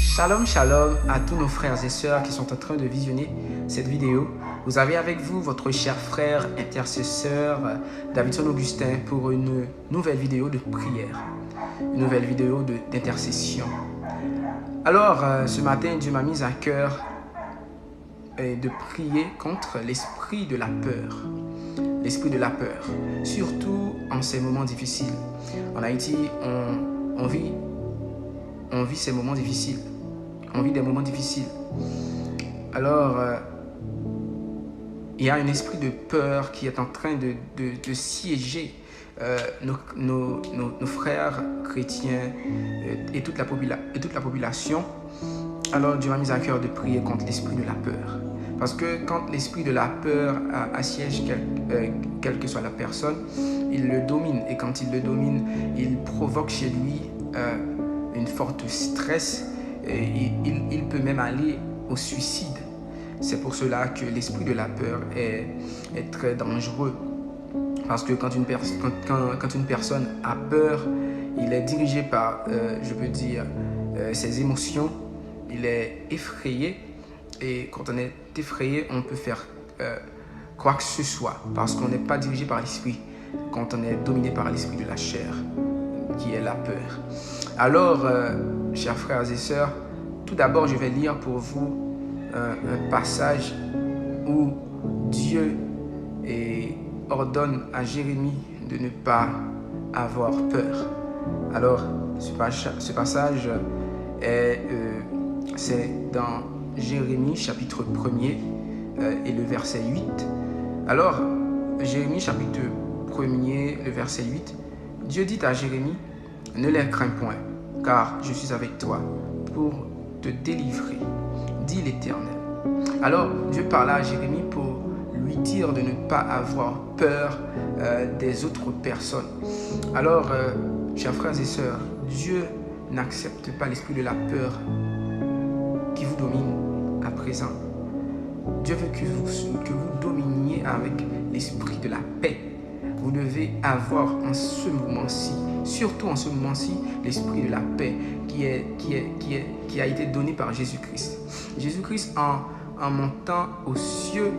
Shalom, shalom à tous nos frères et sœurs qui sont en train de visionner cette vidéo. Vous avez avec vous votre cher frère intercesseur Davidson Augustin pour une nouvelle vidéo de prière, une nouvelle vidéo d'intercession. Alors, ce matin, Dieu m'a mis à cœur de prier contre l'esprit de la peur. L'esprit de la peur, surtout en ces moments difficiles. En Haïti, on vit ces moments difficiles. On vit des moments difficiles. Alors, il y a un esprit de peur qui est en train de siéger nos frères chrétiens et toute la population. Alors, Dieu m'a mis à cœur de prier contre l'esprit de la peur. Parce que quand l'esprit de la peur assiège quelle que soit la personne, il le domine. Et quand il le domine, il provoque chez lui une forte stress. Et il peut même aller au suicide. C'est pour cela que l'esprit de la peur est très dangereux. Parce que quand une personne a peur, il est dirigé par, ses émotions. Il est effrayé. Et quand on est effrayé, on peut faire quoi que ce soit. Parce qu'on n'est pas dirigé par l'esprit. Quand on est dominé par l'esprit de la chair, qui est la peur. Alors, chers frères et sœurs, tout d'abord, je vais lire pour vous un passage où Dieu ordonne à Jérémie de ne pas avoir peur. Alors, ce passage c'est dans Jérémie chapitre 1er et le verset 8. Alors, Jérémie chapitre 1er, le verset 8, Dieu dit à Jérémie, « Ne les crains point, car je suis avec toi pour te délivrer, dit l'Éternel. » Alors, Dieu parla à Jérémie pour lui dire de ne pas avoir peur des autres personnes. Alors, chers frères et sœurs, Dieu n'accepte pas l'esprit de la peur qui vous domine à présent. Dieu veut que vous dominiez avec l'esprit de la paix. Vous devez avoir en ce moment-ci, surtout en ce moment-ci, l'esprit de la paix qui a été donné par Jésus-Christ. Jésus-Christ, en montant aux cieux,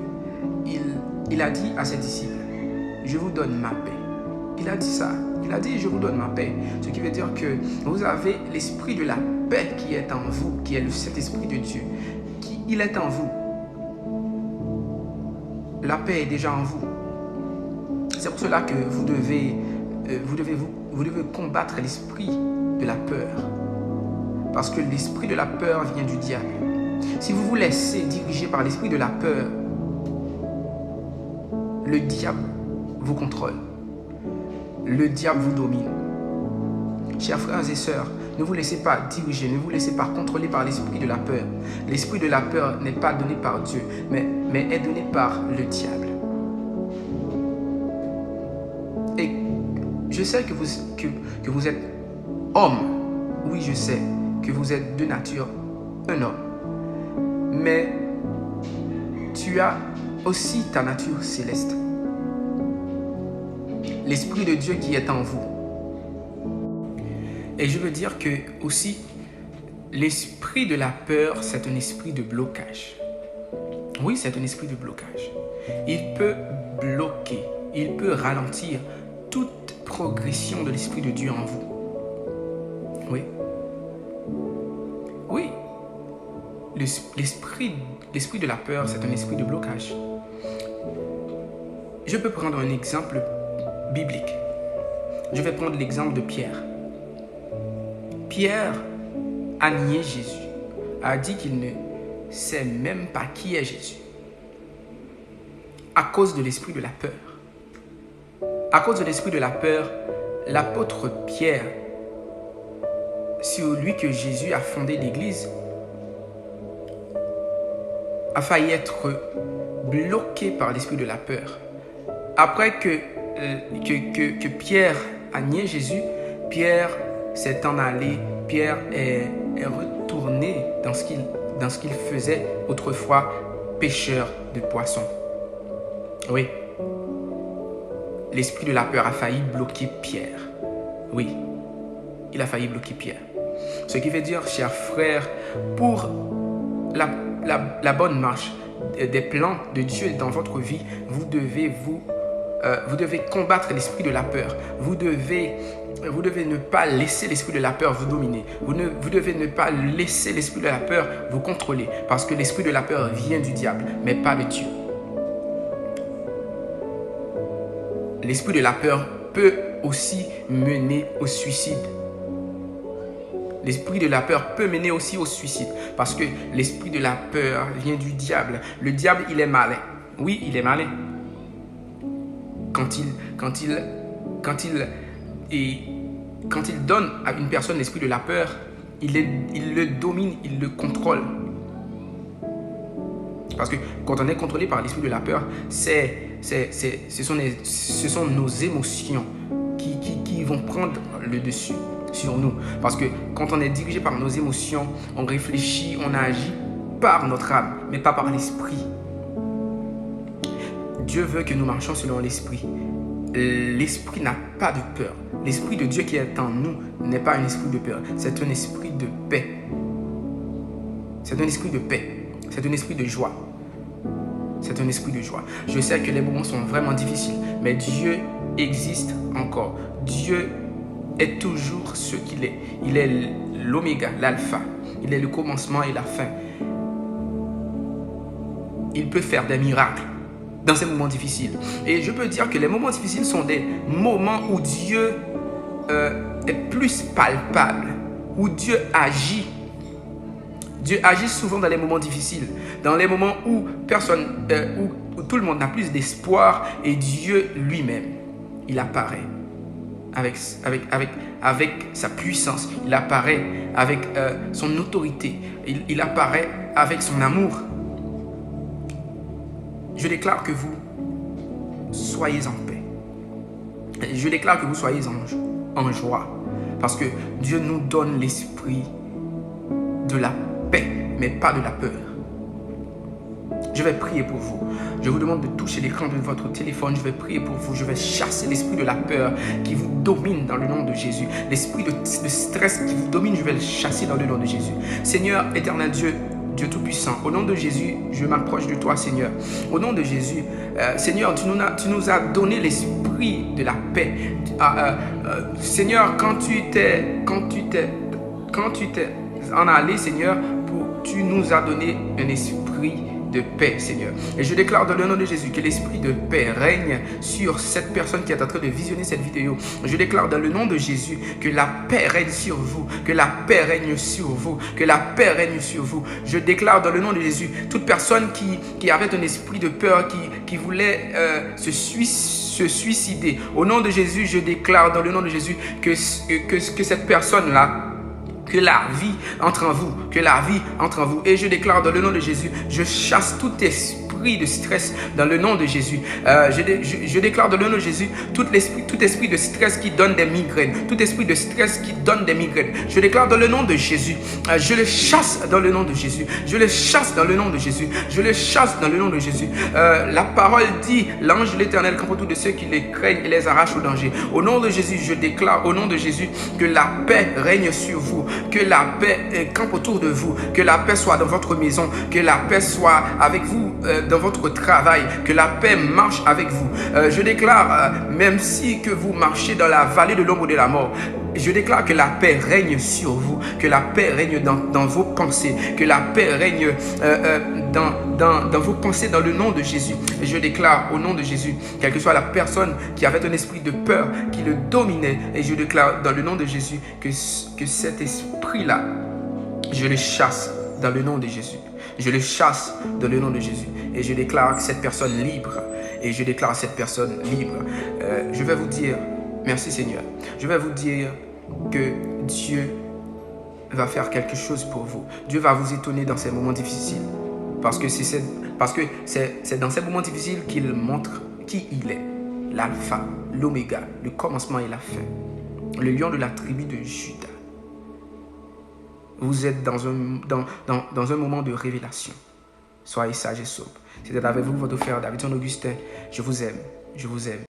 il a dit à ses disciples, « Je vous donne ma paix. » Il a dit ça. Il a dit, « Je vous donne ma paix. » Ce qui veut dire que vous avez l'esprit de la paix qui est en vous, qui est le Saint-Esprit de Dieu. Il est en vous. La paix est déjà en vous. C'est pour cela que vous devez combattre l'esprit de la peur. Parce que l'esprit de la peur vient du diable. Si vous vous laissez diriger par l'esprit de la peur, le diable vous contrôle. Le diable vous domine. Chers frères et sœurs, ne vous laissez pas diriger, ne vous laissez pas contrôler par l'esprit de la peur. L'esprit de la peur n'est pas donné par Dieu, mais est donné par le diable. Et je sais que vous êtes homme. Oui, je sais que vous êtes de nature un homme. Mais tu as aussi ta nature céleste. L'Esprit de Dieu qui est en vous. Et je veux dire que aussi, l'esprit de la peur, c'est un esprit de blocage. Oui, c'est un esprit de blocage. Il peut bloquer, il peut ralentir toute progression de l'Esprit de Dieu en vous. Oui. Oui. L'esprit de la peur, c'est un esprit de blocage. Je peux prendre un exemple biblique. Je vais prendre l'exemple de Pierre. Pierre a nié Jésus, a dit qu'il ne sait même pas qui est Jésus. À cause de l'esprit de la peur. À cause de l'esprit de la peur, l'apôtre Pierre, sur lui que Jésus a fondé l'Église, a failli être bloqué par l'esprit de la peur. Après que Pierre a nié Jésus, Pierre s'est en allé, Pierre est retourné dans ce qu'il faisait autrefois, pêcheur de poissons. Oui. L'esprit de la peur a failli bloquer Pierre. Oui. Il a failli bloquer Pierre. Ce qui veut dire, chers frères, pour la bonne marche des plans de Dieu dans votre vie, vous devez combattre l'esprit de la peur. Vous devez ne pas laisser l'esprit de la peur vous dominer. Vous devez ne pas laisser l'esprit de la peur vous contrôler. Parce que l'esprit de la peur vient du diable, mais pas de Dieu. L'esprit de la peur peut aussi mener au suicide. L'esprit de la peur peut mener aussi au suicide. Parce que l'esprit de la peur vient du diable. Le diable, il est malin. Oui, il est malin. Quand il donne à une personne l'esprit de la peur, il le domine, il le contrôle. Parce que quand on est contrôlé par l'esprit de la peur, ce sont nos émotions qui vont prendre le dessus sur nous. Parce que quand on est dirigé par nos émotions, on réfléchit, on agit par notre âme, mais pas par l'esprit. Dieu veut que nous marchions selon l'esprit. L'esprit n'a pas de peur. L'esprit de Dieu qui est en nous n'est pas un esprit de peur. C'est un esprit de paix. C'est un esprit de paix. C'est un esprit de joie. C'est un esprit de joie. Je sais que les moments sont vraiment difficiles, mais Dieu existe encore. Dieu est toujours ce qu'il est. Il est l'oméga, l'alpha. Il est le commencement et la fin. Il peut faire des miracles dans ces moments difficiles. Et je peux dire que les moments difficiles sont des moments où Dieu est plus palpable, où Dieu agit. Dieu agit souvent dans les moments difficiles, dans les moments où où tout le monde n'a plus d'espoir, et Dieu lui-même, il apparaît avec sa puissance, il apparaît avec son autorité, il apparaît avec son amour. Je déclare que vous soyez en paix. Je déclare que vous soyez en joie. Parce que Dieu nous donne l'esprit de la paix, mais pas de la peur. Je vais prier pour vous. Je vous demande de toucher l'écran de votre téléphone. Je vais prier pour vous. Je vais chasser l'esprit de la peur qui vous domine dans le nom de Jésus. L'esprit de stress qui vous domine, je vais le chasser dans le nom de Jésus. Seigneur, éternel Dieu, Dieu Tout-Puissant, au nom de Jésus, je m'approche de toi, Seigneur. Au nom de Jésus, Seigneur, tu nous as donné l'esprit de la paix. Seigneur, quand tu t'es en allé, Seigneur, tu nous as donné un esprit de paix, Seigneur. Et je déclare dans le nom de Jésus que l'esprit de paix règne sur cette personne qui est en train de visionner cette vidéo. Je déclare dans le nom de Jésus que la paix règne sur vous, que la paix règne sur vous, que la paix règne sur vous. Je déclare dans le nom de Jésus, toute personne qui avait un esprit de peur, qui voulait se suicider, au nom de Jésus, je déclare dans le nom de Jésus que cette personne-là, que la vie entre en vous, que la vie entre en vous. Et je déclare dans le nom de Jésus, je chasse tout esprit de stress dans le nom de Jésus. Je déclare dans le nom de Jésus, tout esprit de stress qui donne des migraines, tout esprit de stress qui donne des migraines. Je déclare dans le nom de Jésus, je le chasse dans le nom de Jésus. Je le chasse dans le nom de Jésus. Je le chasse dans le nom de Jésus. La parole dit, l'ange de l'Éternel campe autour de ceux qui les craignent et les arrache au danger. Au nom de Jésus, je déclare au nom de Jésus que la paix règne sur vous, que la paix campe autour de vous, que la paix soit dans votre maison, que la paix soit avec vous dans votre travail, que la paix marche avec vous. Je déclare, même si que vous marchez dans la vallée de l'ombre de la mort, je déclare que la paix règne sur vous, que la paix règne dans vos pensées, que la paix règne dans vos pensées dans le nom de Jésus. Et je déclare au nom de Jésus, quelle que soit la personne qui avait un esprit de peur, qui le dominait, et je déclare dans le nom de Jésus que cet esprit-là, je le chasse dans le nom de Jésus. Je le chasse dans le nom de Jésus. Et je déclare cette personne libre. Et je déclare cette personne libre. Je vais vous dire, merci Seigneur. Je vais vous dire que Dieu va faire quelque chose pour vous. Dieu va vous étonner dans ces moments difficiles. Parce que c'est dans ces moments difficiles qu'il montre qui il est. L'alpha, l'oméga, le commencement et la fin. Le lion de la tribu de Juda. Vous êtes dans un moment de révélation. Soyez sage et sobre. C'était avec vous votre frère David Augustin. Je vous aime. Je vous aime.